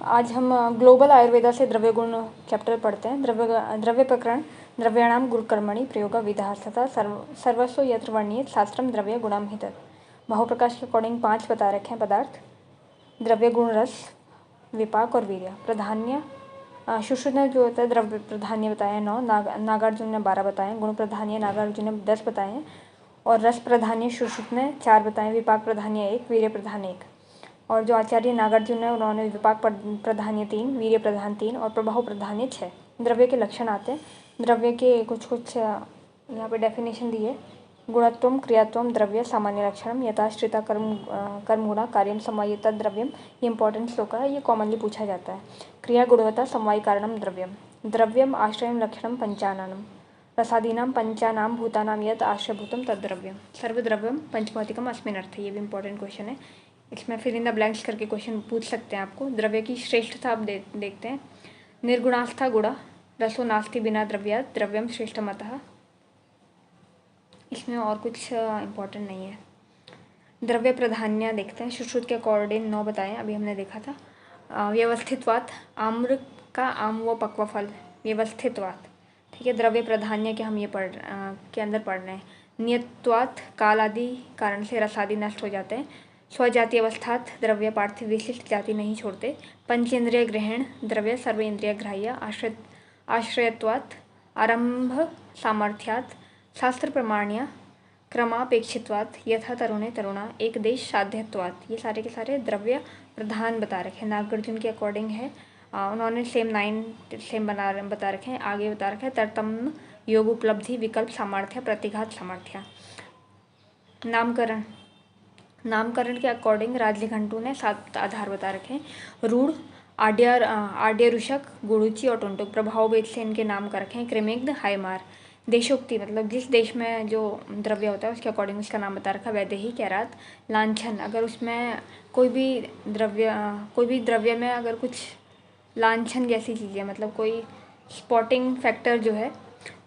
आज हम ग्लोबल आयुर्वेदा से द्रव्य गुण चैप्टर पढ़ते हैं। द्रव्य प्रकरण द्रव्याणाम गुणकर्मणि प्रयोग विधा तथा सर्वस्व यत्र वर्णित शास्त्रम द्रव्य गुणम हित। बहुप्रकाश के अकॉर्डिंग 5 बता रखे हैं पदार्थ: द्रव्य गुण, रस, विपाक और वीर्य। प्राधान्य सुश्रुत ने जो होता है द्रव्य प्राधान्य बताया 9, नागार्जुन ने 12 बताए, गुण प्राधान्य नागार्जुन ने 10 बताए हैं और रस प्राधान्य सुश्रुत ने 4 बताए, विपाक प्राधान्य 1, वीर्य प्राधान्य 1। और जो आचार्य नागार्जुन है उन्होंने विपाक प्राधान्य 3, वीर्य प्राधान्य 3 और प्रभाव प्राधान्य 6। द्रव्य के लक्षण आते हैं। द्रव्य के कुछ यहाँ पे डेफिनेशन दी है। गुणत्वम क्रियात्वम द्रव्य सामान्य लक्षणम यथाश्रिता कर्म गुणा कार्यम समवायिता द्रव्यम। ये इंपॉर्टेंट श्लोक है, ये कॉमनली पूछा जाता है। क्रिया गुणवत्ता समवाय कारणम द्रव्यम। द्रव्यम आश्रयम लक्षणम पंचानाम रसादीनाम पंचानाम भूतानाम यत् आश्रयभूतम तद्द्रव्यम। सर्वद्रव्यम पंचभौतिकम अस्मिन् अर्थे। ये भी इंपॉर्टेंट क्वेश्चन है, इसमें फिल इन द ब्लैंक्स करके क्वेश्चन पूछ सकते हैं आपको। द्रव्य की श्रेष्ठता आप देखते हैं। निर्गुणास्था गुणा रसो नास्ति बिना द्रव्यात् द्रव्यम श्रेष्ठमतः। इसमें और कुछ इम्पोर्टेंट नहीं है। द्रव्य प्राधान्य देखते हैं। सुश्रुत के अकॉर्डिंग 9 बताए, अभी हमने देखा था। व्यवस्थितवात आम्र का आम व पक्व फल व्यवस्थितवात, ठीक है। द्रव्य प्राधान्य के हम ये के अंदर पढ़ रहे हैं। नियतवात काल आदि कारण से रस आदि नष्ट हो जाते हैं। स्वजाति अवस्थात द्रव्य पार्थिव विशिष्ट जाति नहीं छोड़ते। पंचेंद्रिय ग्रहण द्रव्य सर्व इंद्रिय ग्राह्य आश्रयत्वात् आरंभ सामर्थ्यात् शास्त्र प्रमाण्य क्रमापेक्षित्वात् यथा तरुणे तरुणा एक देश साध्यत्वात्। ये सारे के सारे द्रव्य प्रधान बता रखे हैं। नागार्जुन के अकॉर्डिंग है, उन्होंने सेम बता रखे हैं। आगे बता रखा है तरतम योग उपलब्धि विकल्प सामर्थ्य प्रतिघात सामर्थ्य। नामकरण के अकॉर्डिंग राजलिघंटू ने 7 आधार बता रखे हैं। रूढ़, आड्यरुषक, गुरुचि और टुंटुक। प्रभाव भेद से इनके नाम कर रखे हैं। कृमिग्ध, हायमार। देशोक्ति मतलब जिस देश में जो द्रव्य होता है उसके अकॉर्डिंग उसका नाम बता रखा है। वैदेही, कैरात। लांछन, अगर उसमें कोई भी द्रव्य में अगर कुछ लांछन जैसी चीज़ें, मतलब कोई स्पॉटिंग फैक्टर जो है,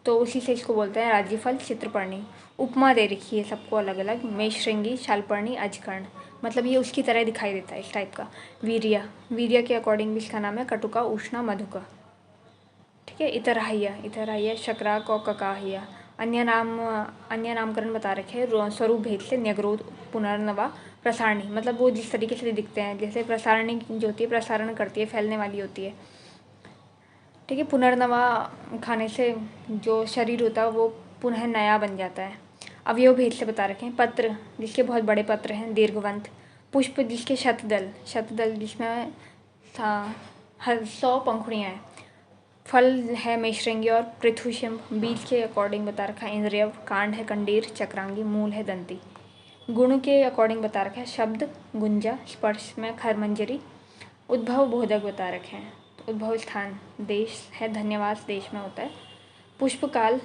तो उसी से इसको बोलते हैं। राज्यफल, चित्रपर्णी। उपमा दे रखी है सबको अलग अलग। मेषश्रृंगी, शालपर्णी, अजकर्ण, मतलब ये उसकी तरह दिखाई देता है, इस टाइप का। वीर्य के अकॉर्डिंग भी इसका नाम है कटुका, उष्णा, मधुका, ठीक है। इतराह्य, शक्राक और ककाह्य। अन्य नामकरण बता रखे हैं। स्वरूप भेद से न्यग्रोध, पुनर्नवा, प्रसारणी, मतलब वो जिस तरीके से दिखते हैं। जैसे प्रसारणी जो होती है प्रसारण करती है, फैलने वाली होती है, ठीक है। पुनर्नवा खाने से जो शरीर होता है वो पुनः नया बन जाता है। अवयव भेद से बता रखे हैं। पत्र, जिसके बहुत बड़े पत्र हैं, दीर्घवंत। पुष्प, जिसके शतदल जिसमें 100 पंखुड़ियाँ हैं। फल है मेषश्रृंगी और पृथुशंभ। बीज के अकॉर्डिंग बता रखा है इंद्रियव। कांड है कंडीर, चक्रांगी। मूल है दंती। गुण के अकॉर्डिंग बता रखा है शब्द, गुंजा। स्पर्श में खरमंजरी। उद्भव बोधक बता रखे हैं। उद्भव स्थान देश है, धन्यवाद देश में होता है। पुष्पकाल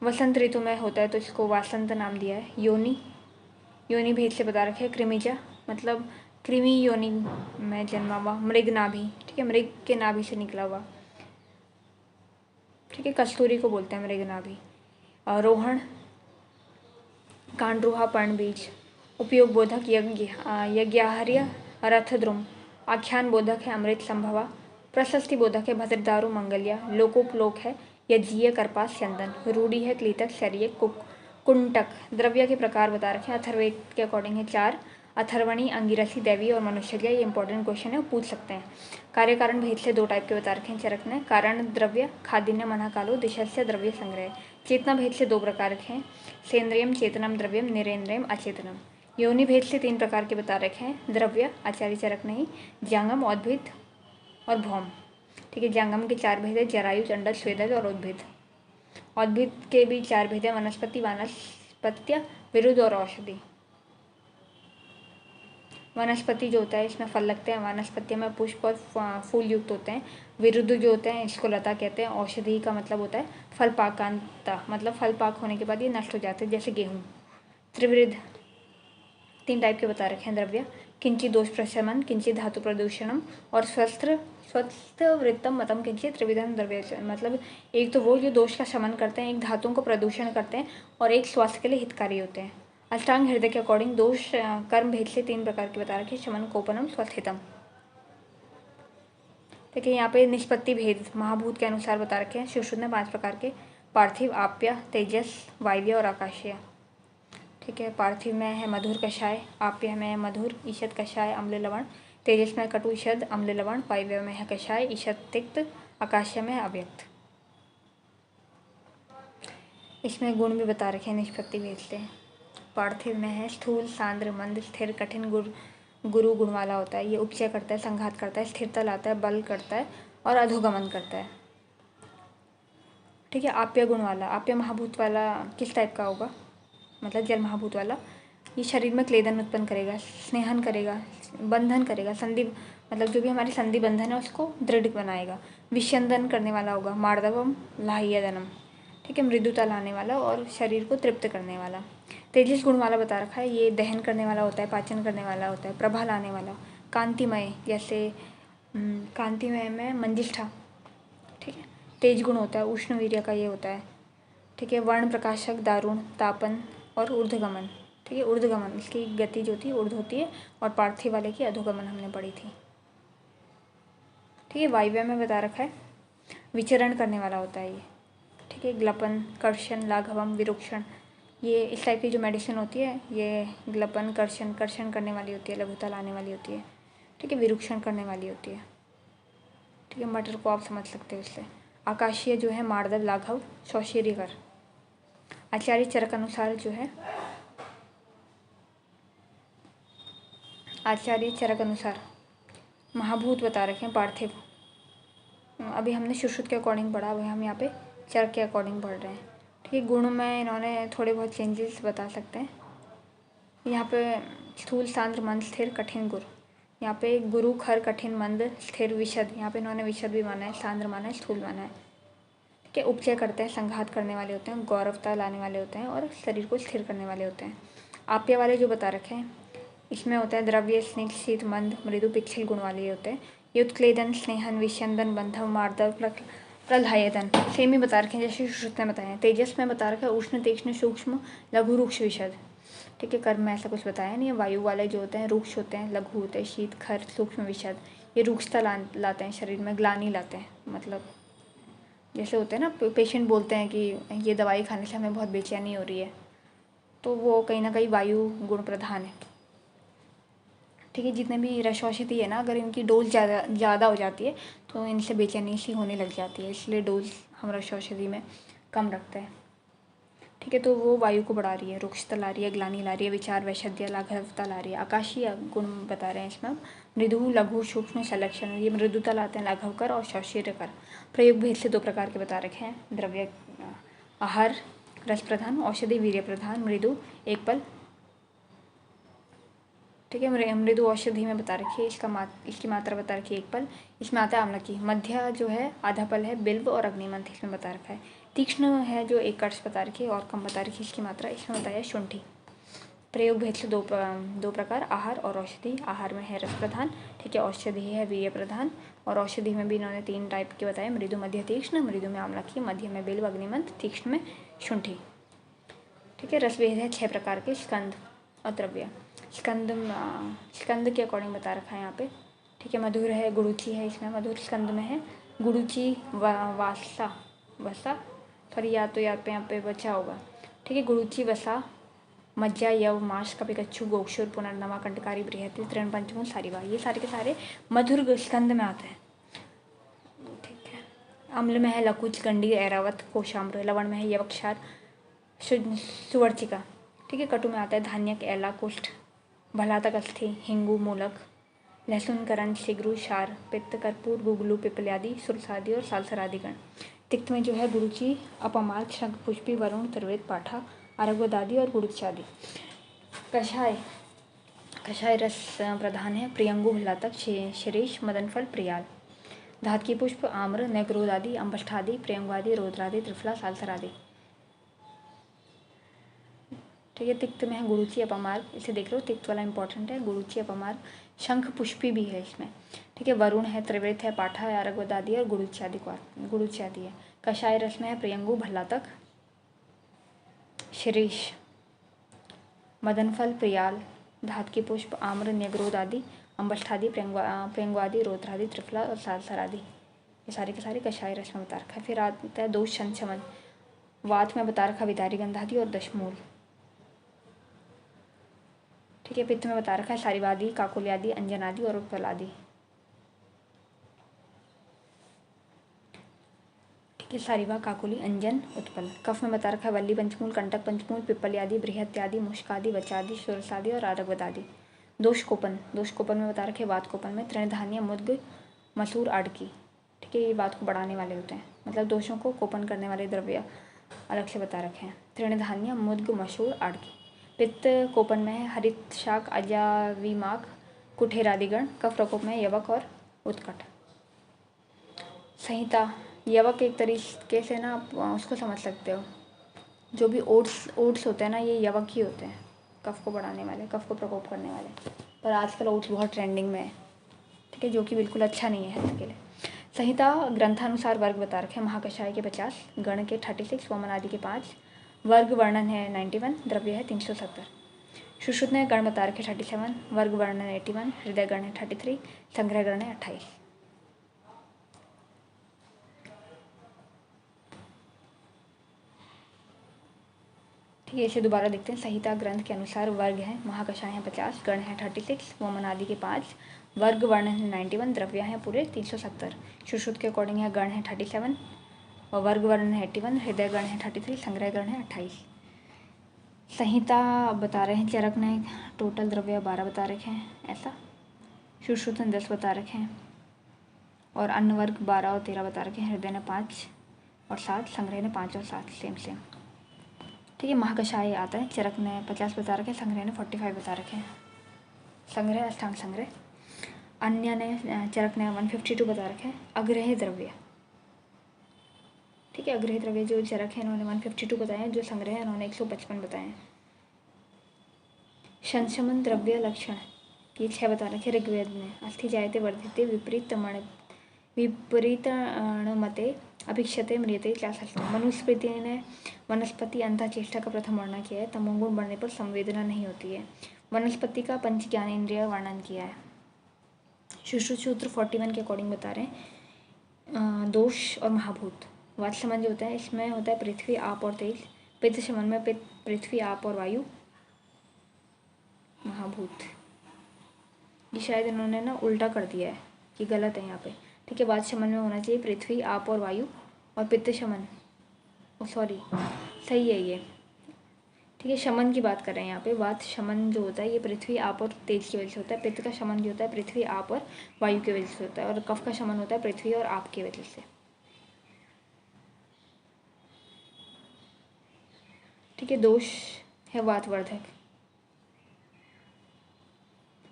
वसंत ऋतु में होता है तो इसको वासंत नाम दिया है। योनि भेद से बता रखे हैं। कृमिजा, मतलब कृमि योनि में जन्मा हुआ। मृग नाभि, ठीक है, मृग के नाभि से निकला हुआ, ठीक है। कस्तूरी को बोलते हैं मृग नाभि। रोहण, कांडरूहा, पर्णबीज। उपयोग बोधक यज्ञाहर्य, रथद्रुम। आख्यान बोधक है अमृत संभवा। प्रशस्ति बोधक है भद्रदारु, मंगल्या। लोकोपलोक है यज्ञीय, करपास, चंदन। रूढ़ी है क्लीतक, शरीय, कुंटक। द्रव्य के प्रकार बता रखे हैं। अथर्वेद के अकॉर्डिंग है 4। अथर्वणी, अंगिरसी, दैवी और मनुष्य। ये इंपॉर्टेंट क्वेश्चन है, पूछ सकते हैं। कार्य कारण भेद से 2 टाइप के बता रखे हैं चरक ने। कारण द्रव्य खादिन्य मनः कालो दिशस्य द्रव्य संग्रह। चेतना भेद से 2 प्रकार के हैं। सेंद्रियम चेतनम द्रव्यम, निरेंद्रियम अचेतनम। योनि भेद से 3 प्रकार के बता रखे हैं। द्रव्य आचार्य चरक ने ही। ज्यांगम, उद्भिद और भौम, ठीक है। ज्यांगम के 4 भेद है, जरायुज, अंडज, स्वेदज और उद्भिद। उद्भिद के भी 4 भेद है, वनस्पति, वानस्पत्य, विरुद्ध और औषधि। वनस्पति जो होता है इसमें फल लगते हैं। वानस्पत्य में पुष्प और फूल युक्त होते हैं। विरुद्ध जो होते हैं इसको लता कहते हैं। औषधि का मतलब होता है फल पाकांता, मतलब फल पाक होने के बाद ये नष्ट हो जाते हैं, जैसे गेहूँ। त्रिवृद्ध 3 टाइप के बता रखे हैं द्रव्य। किंचित दोष प्रशमन, किंचित धातु प्रदूषणम और स्वस्थ वृत्तम मतम किंचित त्रिविधम द्रव्य। मतलब एक तो वो जो दोष का शमन करते हैं, एक धातुओं को प्रदूषण करते हैं और एक स्वास्थ्य के लिए हितकारी होते हैं। अष्टांग हृदय के अकॉर्डिंग दोष कर्म भेद से 3 प्रकार के बता रखे हैं। शमन, कोपनम, स्वस्थितम। ठीक है। यहाँ पे निष्पत्ति भेद महाभूत के अनुसार बता रखे हैं। सुश्रुत ने 5 प्रकार के, पार्थिव, आप्य, तेजस, वायव्य और आकाशीय। ठीक है। पार्थिव में है मधुर कषाय, आप्य में है मधुर ईषद कषाय अम्ल लवण, तेजस में कटु ईषद अम्ल लवण, वायव्य में है कषाय ईषद तिक्त, आकाशीय में है अव्यक्त। इसमें गुण भी बता रखे हैं निष्पत्ति भेद से। पार्थिव में है स्थूल, सांद्र, मंद, स्थिर, कठिन, गुरु गुण वाला होता है। ये उपचय करता है, संघात करता है, स्थिरता लाता है, बल करता है और अधोगमन करता है। ठीक है। आप्य गुण वाला, आप्य महाभूत वाला किस टाइप का होगा, मतलब जल महाभूत वाला। ये शरीर में क्लेदन उत्पन्न करेगा, स्नेहन करेगा, बंधन करेगा, संधि मतलब जो भी हमारी संधि बंधन है उसको दृढ़ बनाएगा। विषंदन करने वाला होगा, मार्दवम लाह्यदनम। ठीक है। मृदुता लाने वाला और शरीर को तृप्त करने वाला। तेजस गुण वाला बता रखा है, ये दहन करने वाला होता है, पाचन करने वाला होता है, प्रभा लाने वाला, कांतिमय, जैसे कांतिमय में मंजिष्ठा। ठीक है। तेज गुण होता है, उष्ण वीर्य का ये होता है। ठीक है। वर्ण प्रकाशक, दारुण, तापन और ऊर्ध्वगमन। ठीक है। ऊर्ध्वगमन, इसकी गति जो होती है ऊर्ध्व होती है और पार्थिव वाले की अधोगमन हमने पढ़ी थी। ठीक है। वायव्य में बता रखा है, विचरण करने वाला होता है ये। ठीक है। ग्लपन, कर्षण, लाघवम, विरुक्षण, ये इस टाइप की जो मेडिसिन होती है ये ग्लपन, कर्षण करने वाली होती है, लघुता लाने वाली होती है। ठीक है। विरुक्षण करने वाली होती है। ठीक है। मटर को आप समझ सकते हो इससे। आकाशीय जो है मार्दव, लाघव, सौशीर्यकर। आचार्य चरक अनुसार जो है, आचार्य चरक अनुसार महाभूत बता रखे हैं पार्थिव। अभी हमने सुश्रुत के अकॉर्डिंग पढ़ा, अभी हम यहाँ पे चरक के अकॉर्डिंग पढ़ रहे हैं। ठीक है। गुण में इन्होंने थोड़े बहुत चेंजेस बता सकते हैं। यहाँ पे स्थूल, सांद्र, मंद, स्थिर, कठिन, गुरु। यहाँ पे गुरु, खर, कठिन, मंद, स्थिर, विशद। यहाँ पे इन्होंने विशद भी माना है, सांद्र माना है, स्थूल माना है। ठीक है। उपचय करते हैं, संघात करने वाले होते हैं, गौरवता लाने वाले होते हैं और शरीर को स्थिर करने वाले होते हैं। आप्य वाले जो बता रखे हैं इसमें होता है द्रव्य, स्निग्ध, शीत, मंद, मृदु, पिच्छल गुण वाले होते हैं। ये उत्क्लेदन, स्नेहन, विषंदन, बंधव, मार्दव, प्रलहायतन सेम ही बता रखे हैं जैसे सुश्रुत ने बताया। तेजस में बता रखा है उष्ण, तीक्ष्ण, सूक्ष्म, लघु, रुक्ष, विशद। ठीक है। कर्म में ऐसा कुछ बताया नहीं है। वायु वाले जो होते हैं रुक्ष होते हैं, लघु होते हैं, शीत, खर, सूक्ष्म, विशद। ये रुक्षता लाते हैं शरीर में, ग्लानि लाते हैं। मतलब जैसे होते हैं ना, पेशेंट बोलते हैं कि ये दवाई खाने से हमें बहुत बेचैनी हो रही है, तो वो कहीं ना कहीं वायु गुण प्रधान है। ठीक है। जितने भी रस औषधि है ना, अगर इनकी डोज ज़्यादा हो जाती है तो इनसे बेचैनी सी होने लग जाती है, इसलिए डोज हम रस औषधि में कम रखते हैं। ठीक है। तो वो वायु को बढ़ा रही है, रुक्षता ला रही है, ग्लानि ला रही है, विचार, वैशद्य, लाघवता ला रही है। आकाशीय गुण बता रहे हैं इसमें, मृदु, लघु, सूक्ष्म, संलक्षण। ये मृदुता लाते हैं, लाघवकर और सौशीर्यकर। प्रयोग भेद से 2 प्रकार के बता रखे हैं, द्रव्य, आहार रस प्रधान, औषधि वीर्य प्रधान, मृदु एक पल। ठीक है। मृदु औषधि में बता रखी है, इसकी मात्रा बता रखी है 1 पल। इसमें आता है आम्लकी। मध्य जो है आधा पल है, बिल्व और अग्निमंथ इसमें बता रखा है। तीक्ष्ण है जो 1 कर्ष बता रखी है और कम बता रखी है इसकी मात्रा, इसमें बताया शुंठी। प्रयोग भेद से दो प्रकार, आहार और औषधि। आहार में है रस प्रधान। ठीक है। औषधि है वीर्य प्रधान और औषधि में भी इन्होंने 3 टाइप के बताए, मृदु, मध्य, तीक्ष्ण। मृदु में आम्लकी, मध्य में बिल्व, अग्निमंथ, तीक्ष्ण में शुंठी। ठीक है। रसभेद है 6 प्रकार के, स्कंद और द्रव्य। स्कंद के अकॉर्डिंग बता रखा है यहाँ पे। ठीक है। मधुर है, गुड़ुची है, इसमें मधुर स्कंद में है गुड़ुची, वसा सॉरी, या तो यहाँ पे बचा होगा। ठीक है। गुड़ुची, वसा, मज्जा, यव, माश, कपिकच्छु, गोक्षुर, पुनर्नमा, कंटकारी, बृहति, तृण, पंचमूल, सारीवा, ये सारे के सारे मधुर स्कंद में आते हैं। ठीक है। अम्ल में है लकुच, गंडी, ऐरावत, कोशाम्र। लवण में है यवक्षार, सुवर्चिका। ठीक है। कटु में आता है धान्यक, एला, कुष्ठ, भलातक, अस्थि, हिंगू, मूलक, लहसुन, करंज, शिग्रु, क्षार, पित्त, कर्पूर, गुगलू, पिपल्यादि, सुरसादि और सालसर आदि गण। तिक्त में जो है गुरुचि, अपमार्ग, शंख पुष्पी, वरुण, त्रिवेद, पाठा, आरगवदादि और गुरुचादि। कषाय रस प्रधान है, प्रियंगु, भलातक, शिरीष, मदनफल, प्रियाल। धातकी पुष्प, आम्र, नैक्रोदादि, अम्बष्ठादि, प्रियंगादि, रोद्रादि, त्रिफला, सालसर आदि। ठीक है। तिक्त में है गुरुचि, अपमार्ग, इसे देख लो, तिक्त वाला इंपॉर्टेंट है, गुरुचि, अपमार्ग। शंख पुष्पी भी है इसमें। ठीक है। वरुण है, त्रिवृत है, पाठा है, आरगवदादि और गुरुचादि है। कषाय रस में है प्रियंगु, भल्लातक, शिरीष, मदनफल, प्रियाल, धातकी पुष्प, आम्र, न्यग्रोद आदि अम्बष्ठादि, प्रेंगवादि, रौद्रादि, त्रिफला और सालसरादि, ये सारे के सारे कषाय रस में बता रखा है। फिर आता है दोष, छंद, शमन। वात में बता रखा विदारी, गंधादि और दशमूल। ठीक है। पित्त में बता रखा है सारीवादी, काकुल्यादि, अंजनादि और उत्पलादि। ठीक है। सारीवा, काकुली, अंजन, उत्पल। कफ में बता रखा है वल्ली, पंचमूल, कंटक, पंचमूल, पिप्पल्यादि, बृहत्यादि, मुष्कादि, वचादि, सुरसादि और आरगवदादि। दोष कोपन, दोष कोपन में बता रखे वात कोपन में तृणधान्य, मुद्ग, मसूर, आड़की। ठीक है। ये वात को बढ़ाने वाले होते हैं, मतलब दोषों को कोपन करने वाले द्रव्य अलग से बता रखे हैं। तृणधान्य, मुद्ग, मसूर, आड़की। पित्त कोपन में है हरित शाक, अजाविमाक, कुठेरादिगण। कफ प्रकोप में यवक और उत्कट। संहिता, यवक एक तरीके से ना आप उसको समझ सकते हो, जो भी ओट्स होते हैं ना, ये यवक ही होते हैं, कफ को बढ़ाने वाले, कफ को प्रकोप करने वाले। पर आजकल ओट्स बहुत ट्रेंडिंग में है। ठीक है। जो कि बिल्कुल अच्छा नहीं है हेल्थ के लिए। संहिता ग्रंथानुसार वर्ग बता रखे हैं। महाकषाय के 50, गण के 36, वमन आदि के 5, वर्ग वर्णन है 91, द्रव्य है 370। सुश्रुत ने गण बता रखे 37, वर्ग वर्णन 81, हृदय गण है 33, संग्रह गण है 28। ठीक है। इसे दोबारा देखते हैं। संहिता ग्रंथ के अनुसार वर्ग है, महाकषाय हैं 50, गण है 36, वमन आदि के 5, वर्ग वर्णन है 91, द्रव्य हैं पूरे 370। सुश्रुत के अकॉर्डिंग है गण है 37 और वर्ग वर्णन है 81, हृदय गण है 33, संग्रह गण है 28। संहिता बता रहे हैं चरक ने टोटल द्रव्य 12 बता रखे हैं ऐसा, सुश्रुत ने 10 बता रखे हैं और अन्न वर्ग 12 और 13 बता रखे हैं। हृदय ने 5 और 7, संग्रह ने 5 और 7, सेम। ठीक है। महाकषाय आता है, चरक ने 50 बता रखे हैं, संग्रह ने 45 बता रखे हैं। संग्रह अष्टांग संग्रह। अन्य ने चरक ने 152 बता रखे हैं। अग्रह द्रव्य, ठीक है। अग्रह द्रव्य जो चरक है इन्होंने 152 बताए हैं, जो संग्रह है इन्होंने 155 बताए हैं। संशमन द्रव्य लक्षण ये 6 बता रखे ऋग्वेद में। अस्थि जायते वर्धिते विपरीतणमते अभिक्षते म्रियते चासष्ट। मनुस्मृति ने वनस्पति अंतः चेष्टा का प्रथम वर्णन किया है। तमोगुण बढ़ने पर संवेदना नहीं होती है। वनस्पति का पंच ज्ञानेंद्रिय वर्णन किया है। सुश्रुत सूत्र 41 के अकॉर्डिंग बता रहे हैं दोष और महाभूत। वात शमन जो होता है इसमें होता है पृथ्वी, आप और तेज। पित्त शमन में पृथ्वी, आप और वायु, महाभूत। ये शायद इन्होंने ना उल्टा कर दिया है, कि गलत है यहाँ पे। ठीक है। वात शमन में होना चाहिए पृथ्वी, आप और वायु, और पित्त शमन सॉरी सही है ये। ठीक है। शमन की बात कर रहे हैं यहाँ पे। वात शमन जो होता है ये पृथ्वी, आप और तेज की वजह से होता है। पित्त का शमन जो होता है पृथ्वी, आप और वायु की वजह से होता है। और कफ का शमन होता है पृथ्वी और आप की वजह से। ठीक है। दोष है वातवर्धक।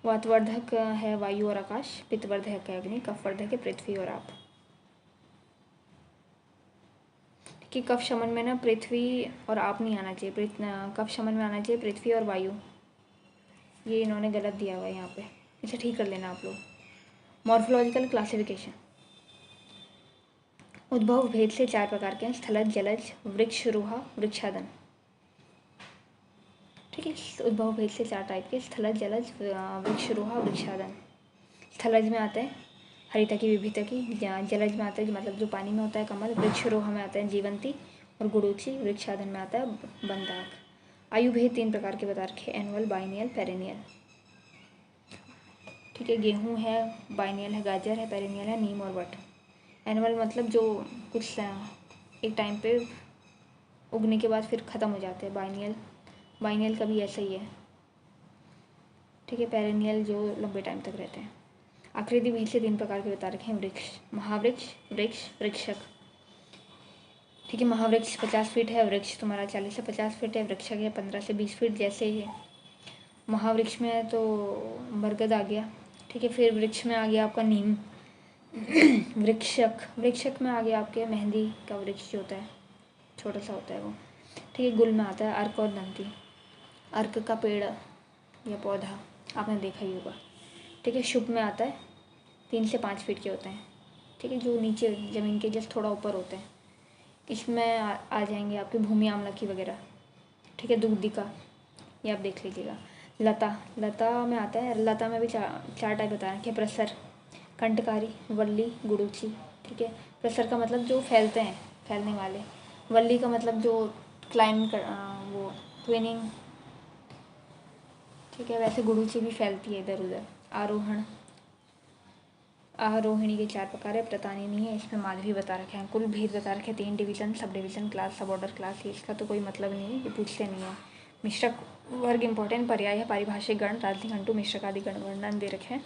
वातवर्धक है वायु और आकाश, पित्तवर्धक है अग्नि, कफवर्धक है पृथ्वी और आप। कि कफ शमन में ना पृथ्वी और आप नहीं आना चाहिए, कफ शमन में आना चाहिए पृथ्वी और वायु। ये इन्होंने गलत दिया हुआ है यहाँ पे, इसे ठीक कर लेना आप लोग। Morphological classification. उद्भव भेद से 4 प्रकार के हैं, स्थलज, जलज, वृक्ष रूहा, वृक्षादन। ठीक है। उद्भव भेद से 4 टाइप के, स्थलज, जलज, वृक्ष रूहा, वृक्षादन। स्थलज में आते हैं हरितकी, विभितकी। जलज में आता है मतलब जो पानी में होता है कमल। वृक्षरोह में आता है जीवंती और गुड़ूची। वृक्षादन में आता है बंदाक। आयु भेद 3 प्रकार के बता रखे, एनुअल, बाइनियल, पेरेनियल। ठीक है। गेहूँ है, बाइनियल है गाजर है, पेरेनियल है नीम और वट। एनुअल मतलब जो कुछ एक टाइम पे उगने के बाद फिर ख़त्म हो जाते हैं। बाइनियल का भी ऐसा ही है। ठीक है। पेरेनियल जो लंबे टाइम तक रहते हैं। आकृति भेद से 3 प्रकार के बता रखे हैं, वृक्ष, महावृक्ष, वृक्ष, वृक्षक। ठीक है। महावृक्ष 50 फीट है, वृक्ष तुम्हारा 40 से 50 फीट है, वृक्षक है 15 से 20 फीट। जैसे ही है महावृक्ष में है तो बरगद आ गया। ठीक है। फिर वृक्ष में आ गया आपका नीम। वृक्षक में आ गया आपके मेहंदी का वृक्ष जो होता है, छोटा सा होता है वो। ठीक है। गुल में आता है अर्क और दंती। अर्क का पेड़ या पौधा आपने देखा ही होगा। ठीक है। शुभ में आता है 3 से 5 फीट के होते हैं। ठीक है। जो नीचे ज़मीन के जस्ट थोड़ा ऊपर होते हैं। इसमें आ जाएंगे आपके भूमि आमलकी वगैरह। ठीक है। दूधिका ये आप देख लीजिएगा। लता, लता में आता है, लता में भी चार टाइप बताया कि प्रसर, कंटकारी, वल्ली, गुडुची। ठीक है, प्रसर का मतलब जो फैलते हैं, फैलने वाले। वल्ली का मतलब जो क्लाइंब कर, वो ट्विनिंग। ठीक है, वैसे गुडुची भी फैलती है इधर उधर। आरोहण, आरोहिणी के चार प्रकार है, प्रतानिनी है, इसमें माधवी बता रखे हैं। कुल भेद बता रखे हैं, 3 डिवीजन, सब डिवीजन, क्लास, सब ऑर्डर क्लास। ये इसका तो कोई मतलब नहीं है, ये पूछते नहीं है। मिश्रक वर्ग इंपॉर्टेंट, पर्याय है, पारिभाषिक गण, राजनी घंटू, मिश्रक आदि गण वर्णन दे रखे हैं।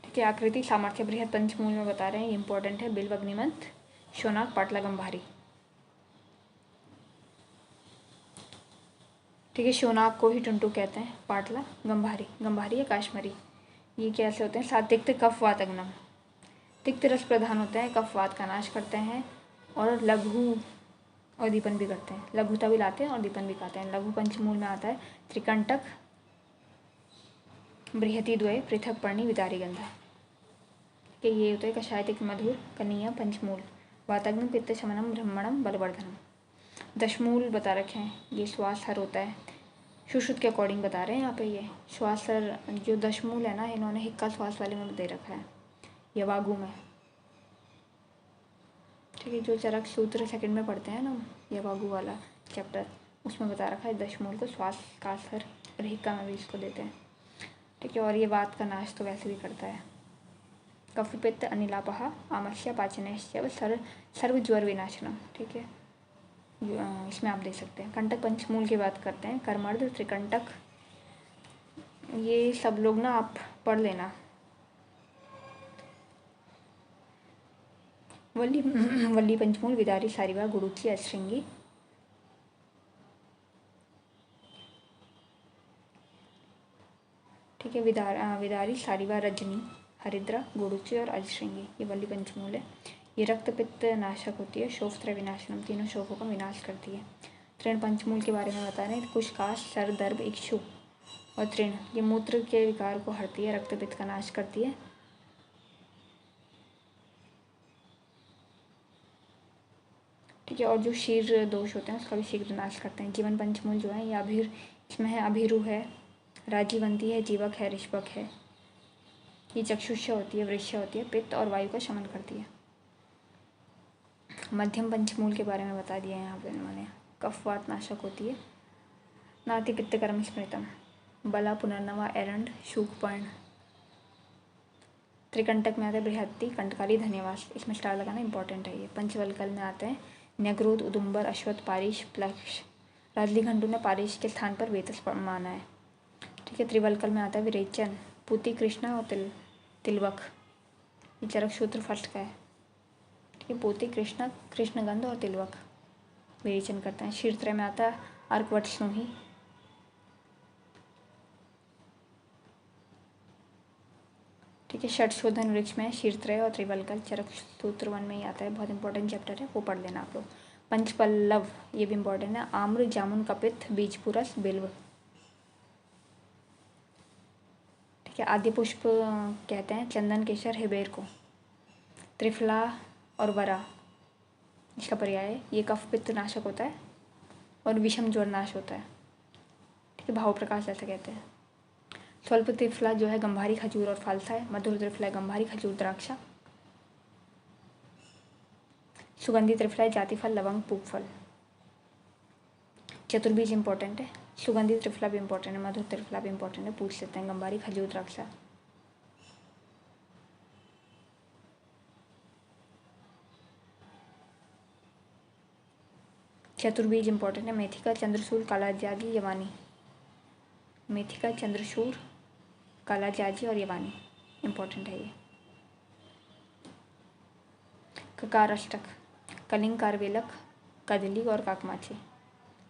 ठीक है, आकृति, सामर्थ्य, बृहद, पंचमूल में बता रहे हैं, ये इंपॉर्टेंट है। बिल्व, अग्निमंत, शोनाक, पाटला, गंभारी। ठीक है, शोनाक को ही टुंटू कहते हैं, पाटला गंभारी, गंभारी है काश्मीरी। ये कैसे होते हैं? सात्विक, कफ, वात, अग्नम। तिक्त रस प्रधान होते हैं, कफवात का नाश करते हैं, और लघु और दीपन भी करते हैं। लघुता भी लाते हैं और दीपन भी खाते हैं। लघु पंचमूल में आता है त्रिकंटक, बृहति द्वय, पृथक पर्णी, विदारी गंधा। कि ये होते हैं कषाय, तिक्त, मधुर, कनीय, पंचमूल। वाताग्नि, पित्त शमनम, ब्रह्मणम, बलवर्धनम। दशमूल बता रखे हैं, ये श्वास हर होता है। सुश्रुत के अकॉर्डिंग बता रहे हैं यहाँ पे। ये श्वास हर जो दशमूल है ना, इन्होंने हिक्का श्वास वाले में दे रखा है, यवागु में। ठीक है, जो चरक सूत्र सेकंड में पढ़ते हैं ना, यवागु वाला चैप्टर, उसमें बता रखा है दशमूल को श्वास, कासर और हिक्का में भी इसको देते हैं। ठीक है, और ये वात का नाश तो वैसे भी करता है। कफ, पित्त, अनिलापह, आमस्य, पाचनश्च, सर्व ज्वर विनाशनम। ठीक है, इसमें आप देख सकते हैं। कंटक पंचमूल की बात करते हैं, कर्मर्द, त्रिकंटक, ये सब लोग ना आप पढ़ लेना। वल्ली, वल्ली पंचमूल, विदारी, सारिवा, गुडुची, अश्रृंगी। ठीक है, विदारी, सारिवा, रजनी, हरिद्रा, गुडुची और अजश्रृंगी, ये वल्ली पंचमूल है। ये रक्त पित्त नाशक होती है, शोफ, विनाशनम, तीनों शोफों का विनाश करती है। तृण पंचमूल के बारे में बता रहे हैं, कुश, काश, सर, दर्भ, इक्षु और तृण, ये मूत्र के विकार को हरती है, रक्त पित्त का नाश करती है। ठीक है, और जो शीर दोष होते हैं उसका भी शीघ्र नाश करते हैं। जीवन पंचमूल जो है ये अभीर, इसमें है अभिरु है, राजीवंती है, जीवक है, ऋषभक है। ये चक्षुष्य होती है, वृक्ष होती है, पित्त और वायु का शमन करती है। मध्यम पंचमूल के बारे में बता दिया यहाँ पे इन्होंने, कफवात नाशक होती है। नाति पित्त कर्म स्मृतम, बला, पुनर्नवा, एरंड, शूकपर्ण। त्रिकंटक में आता है बृहत्ति, कंटकारी, धन्यवाद, इसमें स्टार लगाना इंपॉर्टेंट है। ये पंचवलकल में आते हैं न्यग्रोध, उदुम्बर, अश्वत्थ, पारिश, प्लक्ष। राजली घंटू ने पारिश के स्थान पर वेतस माना है। ठीक है, त्रिवलकल में आता है विरेचन, पूती, कृष्णा और तिलवक। ये चरक सूत्र फर्स्ट का है। ठीक है, पोती, कृष्णा, कृष्णगंध और तिलवक विरेचन करते हैं। शीर्त्रय में आता है अर्कवट, स्नोही। ठीक है, षट शोधन वृक्ष में शीर्त्रय और त्रिवलकल, चरक सूत्र 1 में ही आता है, बहुत इंपॉर्टेंट चैप्टर है, वो पढ़ लेना आप लोग। पंचपल्लव, ये भी इंपॉर्टेंट है, आम्र, जामुन, कपित, बीजपुरस, बिल्व। ठीक है, आद्य पुष्प कहते हैं चंदन, केसर, हेबेर को। त्रिफला और वरा इसका पर्याय है। ये कफ पित्त नाशक होता है और विषम ज्वर नाश होता है। ठीक है, भाव प्रकाश ऐसा कहते हैं। स्वल्प त्रिफला जो है गंभारी, खजूर और फालसा है। मधुर त्रिफला गंभारी, खजूर, द्राक्षा। सुगंधी त्रिफला है जातिफल, लवंग, पूगफल। चतुर्बीज इंपॉर्टेंट है, सुगंधी त्रिफला भी इंपॉर्टेंट है, मधुर त्रिफला भी इंपॉर्टेंट है, पूछ सकते हैं। गंभारी, खजूर, द्राक्षा। चतुर्बीज इंपॉर्टेंट है, मेथिका, चंद्रसूर, कालाजाजी, यवानी। मेथिका, चंद्रसूर, कालाजाजी और यवानी इंपॉर्टेंट है ये। ककार अष्टक, कलिंग, कारवेलक, कदली और काकमाची।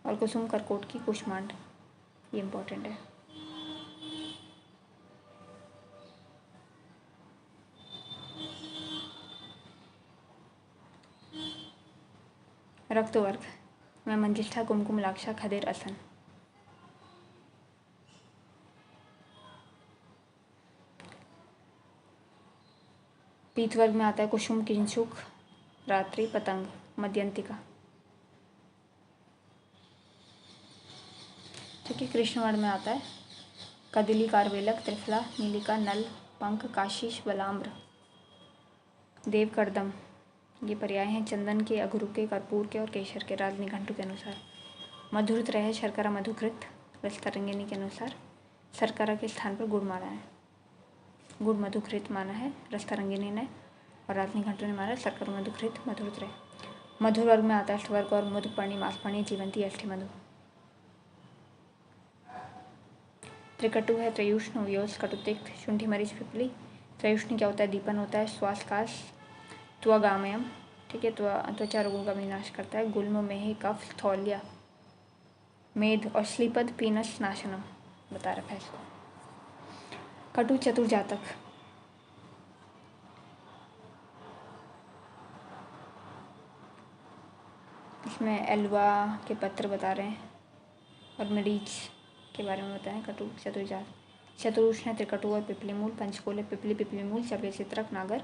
और कुसुम, करकोटकी, कुष्मांड, ये इंपॉर्टेंट है। रक्त वर्ग में मंजिष्ठा, कुमकुम, लाक्षा, खदेर, असन। पीत वर्ग में आता है कुसुम, किंशुक, रात्रि, पतंग, मध्यंतिका। ठीक है, कृष्ण वर्ण में आता है कदली कारवेलक त्रिफला नीलिका नल पंख काशीश बलाम्र देवकर्दम ये पर्याय हैं चंदन के, अगरू के, कर्पूर के और केसर के। राजनी घंटू के अनुसार मधुरित रहे शर्करा मधुकृत। रसतरंगिनी के अनुसार शर्करा के स्थान पर गुड़ माना है, गुड़ मधुकृत माना है रसतरंगिनी ने, और राजनी घंटू ने माना शर्करा मधुकृत मधुरित रहे। मधुर वर्ग में आता है अष्टवर्ग और मधुपर्णी मासपर्णी जीवंती अष्टि मधु। त्रिकटु है त्रयुष्ण व्योस कटुतिक्त शुंठी मरीच पिपली। त्रयुष्ण क्या होता है? दीपन होता है, श्वास काश, त्वगामयम, ठीक है, त्वचा रोगों का विनाश करता है। गुल्म मेह कफ स्थौल्य मेध और श्लीपद पीनस नाशनम बता रखा है इसको। कटु चतुर्जातक इसमें एलवा के पत्र बता रहे हैं और मरीच के बारे में बताएं। कटु चतुर्जात चतुरुष्ण त्रिकटु और पिपलीमूल। पंचकोल पिपली पिपलीमूल चपे चित्रक नागर।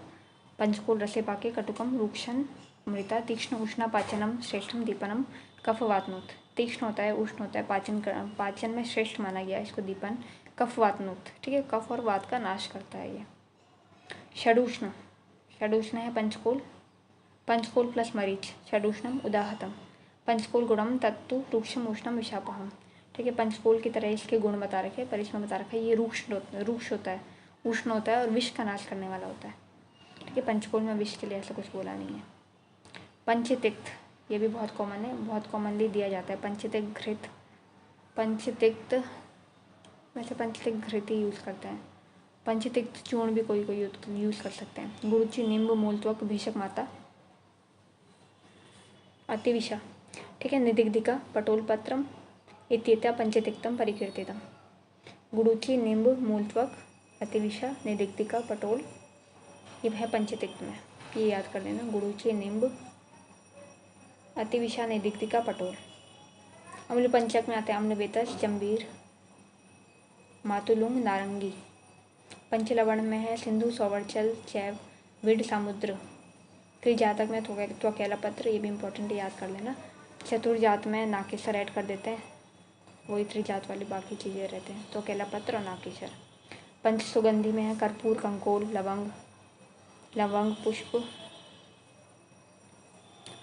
पंचकोल रसे पाके कटुकम रूक्षण अमृता। तीक्ष्ण उष्णा पाचनम श्रेष्ठम दीपनम कफ वातनोत। तीक्ष्ण होता है, उष्ण होता है, पाचन में श्रेष्ठ माना गया इसको दीपन। कफ वातनोत, ठीक है, कफ और वात का नाश करता है ये। षडूष्ण षडूष्ण है पंचकोल। पंचकोल प्लस मरीच षडूष्णम उदाहतम। पंचकोल गुणम तत्तु रूक्षम उष्णम विषापहम, ठीक है, पंचकोल की तरह इसके गुण बता रखे, पर इसमें बता रखा है ये रूक्ष होता है, उष्ण होता है और विष का नाश करने वाला होता है, ठीक है। पंचकोल में विष के लिए ऐसा कुछ बोला नहीं है। पंचतिक्त ये भी बहुत कॉमन है, बहुत कॉमनली दिया जाता है। पंचतिक्त घृत, पंचतिक्त वैसे पंचतिक्त घृत ही यूज़ करते हैं। पंचतिक्त चूर्ण भी कोई कोई यूज़ कर सकते हैं। गुरुचि निम्ब मूलत्वक भीषक माता अतिविषा, ठीक है, निदिग्धिका पटोल पत्रम इत्येता पंचतिक्तम परिकीर्तितम। गुरुचि निम्ब मूलत्वक अतिविषा निदिग्धिका पटोल ये है पंचतिक्त में, ये याद कर लेना। गुरुचि निम्ब अतिविषा निदिग्धिका पटोल। अम्ल पंचक में आते हैं अम्ल बेतस जम्बीर मातुलुंग नारंगी। पंचलवण में है सिंधु सौवर्चल चैव विड समुद्र। त्रिजातक में त्वकेला पत्र, ये भी इंपॉर्टेंट है, याद कर लेना। चतुर्जात में नाकेसर ऐड कर देते हैं, वही त्रिजात वाली बाकी चीज़ें रहते हैं, त्वकेला पत्र और नाकेसर। पंच सुगंधी में है कर्पूर कंकोल लवंग, लवंग पुष्प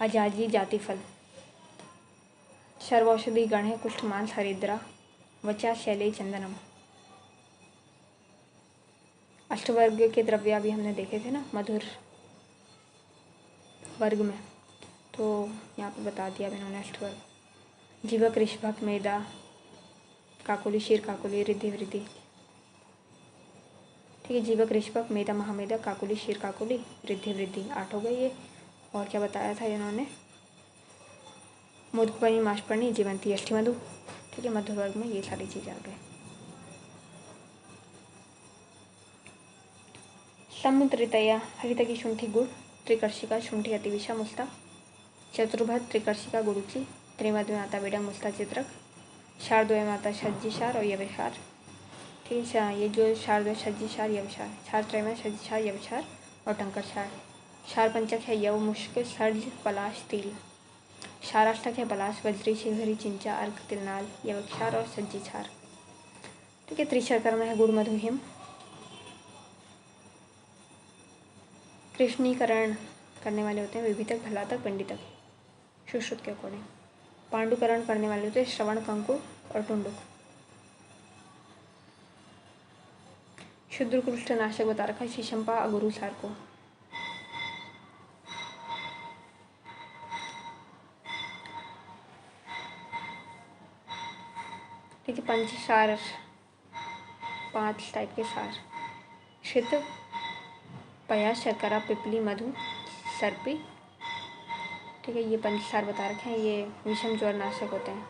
अजाजी जातिफल। सर्वौषधि गण है कुष्ठमांस हरिद्रा वचा शैले चंदनम। अष्टवर्ग के द्रव्य अभी हमने देखे थे ना मधुर वर्ग में, तो यहाँ पे बता दिया इन्होंने अष्टवर्ग। जीवक ऋषभक मेदा काकुली शीर काकुली रिद्धि वृद्धि, ठीक है। जीवक ऋषभक मेदा महामेदा काकुली शीर काकुली रिद्धि वृद्धि 8 हो गए ये। और क्या बताया था इन्होंने? मुदपर्णी मासपर्णी जीवंती अष्टि मधु, ठीक है, मधुर वर्ग में ये सारी चीज़ें आ गए। समुद्रितया हरित की शुंठी गुड़। त्रिकर्षिका शुंठी अतिविषा मुस्ता। चतुर्भत त्रिकर्षिका गुरुचि। त्रिमद में आता बेडा मुस्ता चित्रक। शारद्वय में आता सज्जिशार और यवसार, ठीक है, ये जो शारद्वय सज्जिशार यवसार। छात्रय में सज्जिशार यवसार और टंकर क्षार। क्षार पंचक है यव मुश्क सर्ज पलाश तिल। क्षाराष्टक है पलाश वज्री शिवहरी चिंचा अर्क तिलनाल यवक्षार और सज्जिछार, ठीक है। त्रिशर्कर में है गुड़ मधु हिम। कृष्णीकरण करने वाले होते हैं विभितक भलातक पंडितक सुश्रुत के अकॉर्डिंग। पांडुकरण करने वाले होते हैं श्रवण कंकुर और टुंडुक। शुद्रकृष्ट नाशक बता रखा है शीशंपा अगुरु सार को। ठीक है, पंचसार 5 टाइप के सार। श्रित पया शर्करा पिपली मधु सर्पी, ठीक है, ये पंचसार बता रखे हैं, ये विषम ज्वर नाशक होते हैं।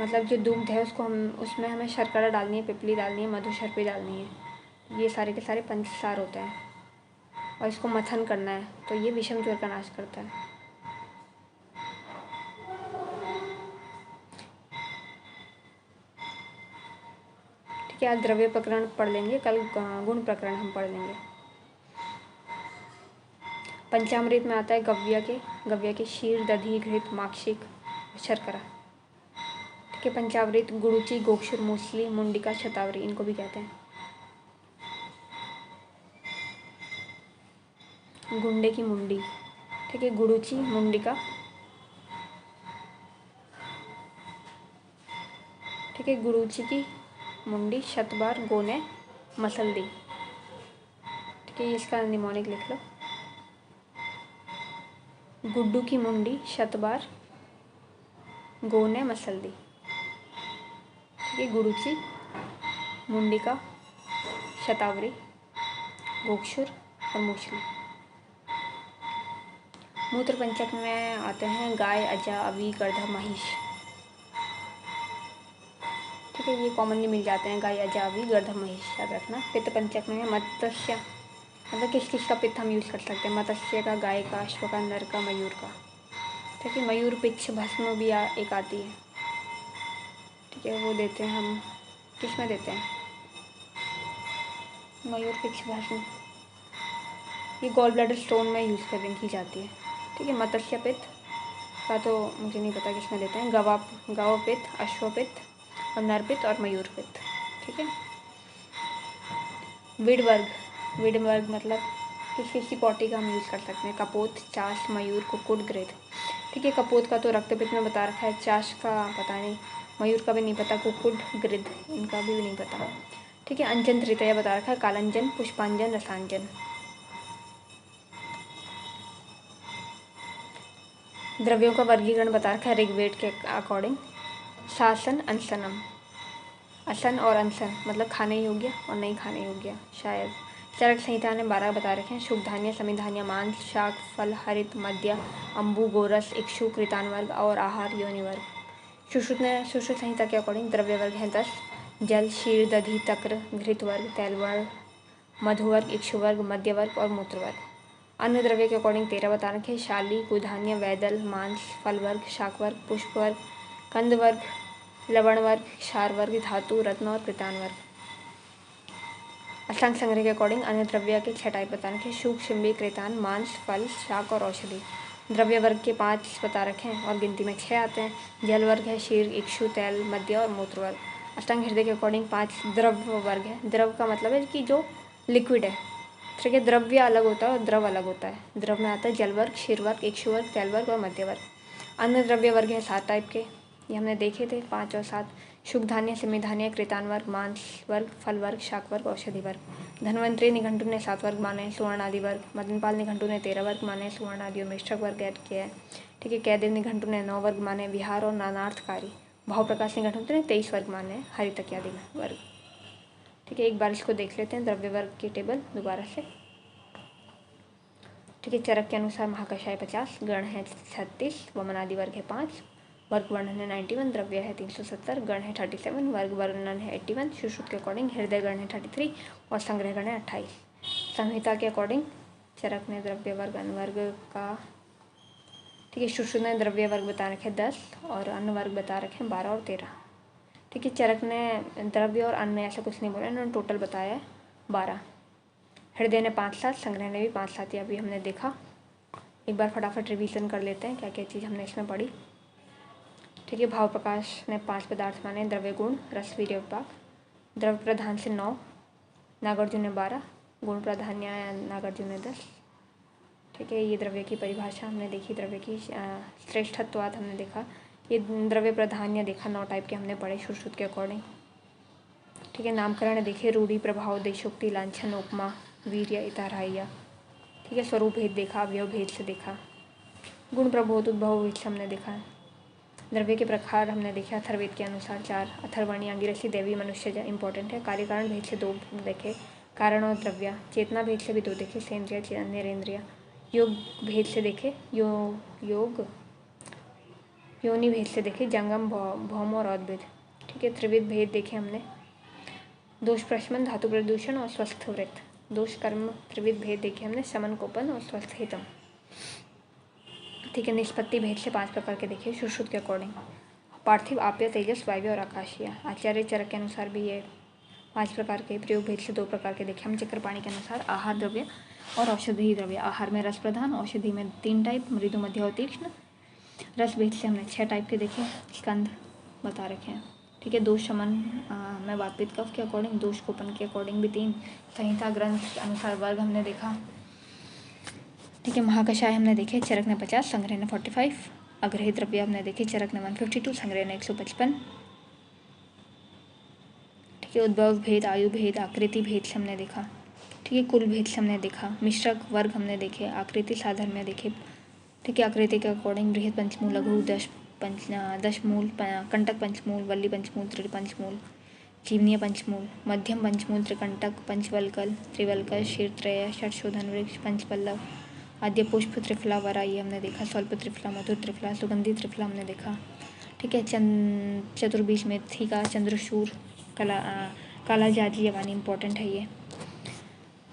मतलब जो दूध है उसको हम उसमें हमें शर्करा डालनी है, पिपली डालनी है, मधु सर्पी डालनी है, ये सारे के सारे पंचसार होते हैं और इसको मथन करना है, तो ये विषम ज्वर का नाश करता है। ठीक है, आज द्रव्य प्रकरण पढ़ लेंगे, कल गुण प्रकरण हम पढ़ लेंगे। पंचामृत में आता है गव्य के क्षीर दधी घृत माक्षिक शर्करा, ठीक है, पंचावृत गुड़ुचि, गोक्षुर, मूसली, मुंडिका, शतावरी, इनको भी कहते हैं। गुंडे की मुंडी, ठीक है, गुड़ुचि, मुंडिका, ठीक है, गुड़ुचि की मुंडी, शतबार, गोने, मसल्दी, ठीक है, इसका निमोनिक लिख लो। गुड्डू की मुंडी, शतबार, गोने, मसल्दी, ठीक है, गुड़ुचि, मुंडिका, शतावरी, गोक्षुर और मूसली। मूत्र पंचक में आते हैं गाय, अजा, अवी, गर्दभ, महिष, ठीक है, ये कॉमनली मिल जाते हैं, गाय, अजा, अवी, गर्दभ, महिष, याद रखना। पित्त पंचक में मत्स्य, मतलब किस किस का पित्त हम यूज़ कर सकते हैं, मत्स्य का, गाय का, अश्व का, नर का, मयूर का, ठीक है। मयूर पिच्छ भस्म भी एक आती है, ठीक है, वो देते हैं हम, किस में देते हैं, मयूर पिच्छ भस्म, ये गॉल ब्लैडर स्टोन में यूज़ करने की जाती है, ठीक है। मत्स्य पित्त का तो मुझे नहीं पता किस में देते हैं, गवा पित्त, अश्व पित्त और नर पित्त और मयूर पित्त, ठीक है। विड वर्ग मतलब किस किस की पॉटी का हम यूज़ कर सकते हैं, कपोत, चाश, मयूर, कुक्कुट, गृध, ठीक है। कपोत का तो रक्त पित्त में बता रखा है, चाश का पता नहीं, मयूर का भी नहीं पता, कुक्कुट, गृध इनका भी नहीं पता, ठीक है। अंजन तृतीया बता रखा है, कालंजन, पुष्पांजन, रसांजन। द्रव्यों का वर्गीकरण बता रखा है ऋग्वेद के अकॉर्डिंग, शासन, अनशनम, असन और अनशन मतलब खाने योग्य और नहीं खाने योग्य शायद। चरक संहिता ने 12 बता रखे हैं, शुभ धान्य, समी धान्य, मांस, शाक, फल, हरित, मध्य, अम्बु, गोरस, इक्षु, कृतान वर्ग और आहार योनि वर्ग। सुश्रुत संहिता के अकॉर्डिंग द्रव्य वर्ग हैं 10, जल, क्षीर, दधि, तक्र, घृत वर्ग, तैल वर्ग, मधु वर्ग, इक्षु वर्ग, मध्य वर्ग और मूत्र वर्ग। अन्न द्रव्य के अकॉर्डिंग 13 बता रखे, शाली, गुधान्य, वैदल, मांस, फल वर्ग, शाक वर्ग, पुष्प वर्ग, कंद वर्ग, लवण वर्ग, क्षार वर्ग, धातु, रत्न और कृतान वर्ग। अष्टांग संग्रह के अकॉर्डिंग अन्न द्रव्य के 6 टाइप बता रखे, शुक, शिम्बी, कृतान, मांस, फल, शाक और औषधि। द्रव्य वर्ग के 5 बता रखे हैं और गिनती में 6 आते हैं, जल वर्ग है, क्षीर, इक्षु, तैल, मध्य और मूत्र वर्ग। अष्टांग हृदय के अकॉर्डिंग 5 द्रव्य वर्ग है, द्रव का मतलब है कि जो लिक्विड है, ठीक है। द्रव्य अलग होता है और द्रव अलग होता है, द्रव में आता है जल वर्ग, क्षीर वर्ग, इक्षु वर्ग, तैल वर्ग और मध्य वर्ग। अन्न द्रव्य वर्ग है 7 टाइप के, ये हमने देखे थे 5 और 7, शुभ धान्य, सिमी धान्य, कृतान वर्ग, मांस वर्ग, फल वर्ग, शाक वर्ग, औषधि वर्ग। धन्वंतरी निघंटु ने 7 वर्ग माने, सुवर्ण आदि वर्ग। मदनपाल निघंटु ने 13 वर्ग माने, सुवर्ण आदि और मिश्रक वर्ग ऐड किया है, ठीक है। कैदेव निघंटु ने 9 वर्ग माने, विहार और नानार्थकारी। भाव प्रकाश निघंटु ने 23 वर्ग माने, हरितक आदि वर्ग, ठीक है। एक बार इसको देख लेते हैं द्रव्य वर्ग की टेबल दोबारा से, ठीक है। चरक के अनुसार महाकषाय 50, गण है 36, वमन आदि वर्ग है 5, वर्ग वर्णन है 91, द्रव्य है 370, गण है 37, वर्ग वर्णन है 81, सुश्रुत के अकॉर्डिंग हृदय गण है 33 और संग्रह गण है 28। संहिता के अकॉर्डिंग चरक ने द्रव्य वर्ग अन्न वर्ग का, ठीक है, सुश्रुत ने द्रव्य वर्ग बता रखे 10 और अन्न वर्ग बता रखे 12 और 13, ठीक है। चरक ने द्रव्य और अन्न ऐसा कुछ नहीं बोला, इन्होंने टोटल बताया है 12। हृदय ने 5-7, संग्रह ने भी 5-7, अभी हमने देखा। एक बार फटाफट रिवीजन कर लेते हैं क्या क्या चीज़ हमने इसमें पढ़ी, ठीक है। भाव प्रकाश ने 5 पदार्थ माने, द्रव्य, गुण, रस, वीर्य, विपाक। द्रव्य प्रधान से 9, नागार्जुन ने 12, गुण प्राधान्य नागार्जुन ने 10, ठीक है। ये द्रव्य की परिभाषा हमने देखी, द्रव्य की श्रेष्ठत्वाद हमने देखा, ये द्रव्य प्राधान्य देखा, 9 टाइप के हमने पढ़े सुश्रुत के अकॉर्डिंग, ठीक है। नामकरण देखे, रूढ़ि, प्रभाव, देशोक्ति, लांछन, उपमा, वीर्य, इतारहाइया, ठीक है। स्वरूप भेद देखा, अवयव भेद से देखा, गुण प्रबोध, उद्भव भेद से हमने देखा। द्रव्य के प्रकार हमने देखे अथर्ववेद के अनुसार 4, अथर्वणी, अंगिरसी, देवी, मनुष्य इंपॉर्टेंट है। कार्य कारण भेद से 2 देखे, कारण और द्रव्य। चेतना भेद से भी 2 देखे, सेंद्रिय, नरेंद्रिय। योग भेद से देखे, योग योनि भेद से देखे, जंगम, भौम और अद्वैत, ठीक है। त्रिविध भेद देखे हमने, दोष प्रशमन, धातु प्रदूषण और स्वस्थ वृत्त। दोष कर्म त्रिविध भेद देखे हमने, समन, कोपन और स्वस्थ हितम, ठीक है। निष्पत्ति भेद से 5 प्रकार के देखे सुश्रुत के अकॉर्डिंग, पार्थिव, आप्य, तेजस, वायव्य और आकाशीय। आचार्य चरक के अनुसार भी ये 5 प्रकार के, प्रयोग भेद से 2 प्रकार के देखे हम। चक्रपाणी के अनुसार आहार द्रव्य और औषधि द्रव्य। आहार में रस प्रधान, औषधि में 3 टाइप, मृदु, मध्य और तीक्ष्ण। रस भेद से हमने 6 टाइप के देखे, स्कंद, बता रखे हैं। ठीक है, दोष शमन में वापित कफ के अकॉर्डिंग, दोष गोपन के अकॉर्डिंग भी 3, संहिता ग्रंथ के अनुसार वर्ग हमने देखा। ठीक है, महाकषाय हमने देखे, चरक ने 50, संग्रह ने 45, अग्रहित द्रव्य हमने देखे, चरक ने 152, संग्रह ने 155। ठीक है, उद्भव भेद, आयु भेद, आकृति भेद से हमने देखा। ठीक है, कुल भेद से हमने देखा, मिश्रक वर्ग हमने देखे, आकृति साधन में देखे। ठीक है, आकृति के अकॉर्डिंग बृहद पंचमूल, लघु दशमूल, कंटक पंचमूल, वल्ली पंचमूल, त्रिपंचमूल, जीवनीय पंचमूल, मध्यम पंचमूल, त्रिकंटक, पंचवल्कल, त्रिवल्कल, क्षीरत्रय, षटशोधन वृक्ष, पंचपल्लव, आद्य पुष्प, त्रिफला, वरा, ये हमने देखा। स्वल्प त्रिफला, मधुर त्रिफला, सुगंधी त्रिफला हमने देखा। ठीक है, चतुर्बीज मेथिका, चंद्रशूर, काला जाजी यवानी, इंपॉर्टेंट है ये।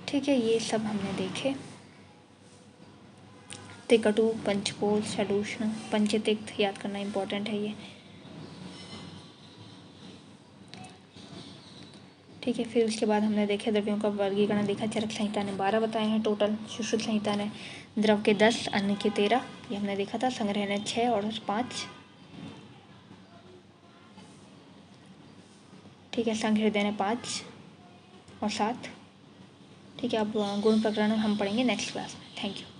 ठीक है, ये सब हमने देखे। त्रिकटु, पंचकोश, षडूष्ण, पंचतिक्त याद करना इंपॉर्टेंट है ये। ठीक है, फिर उसके बाद हमने देखे द्रव्यों का वर्गीकरण देखा। चरक संहिता ने 12 बताए हैं टोटल, सुश्रुत संहिता ने द्रव के 10, अन्न के 13, ये हमने देखा था। संग्रह ने 6 और 5। ठीक है, संहृदय ने 5 और 7। ठीक है, अब गुण प्रकरण हम पढ़ेंगे नेक्स्ट क्लास में। Thank you.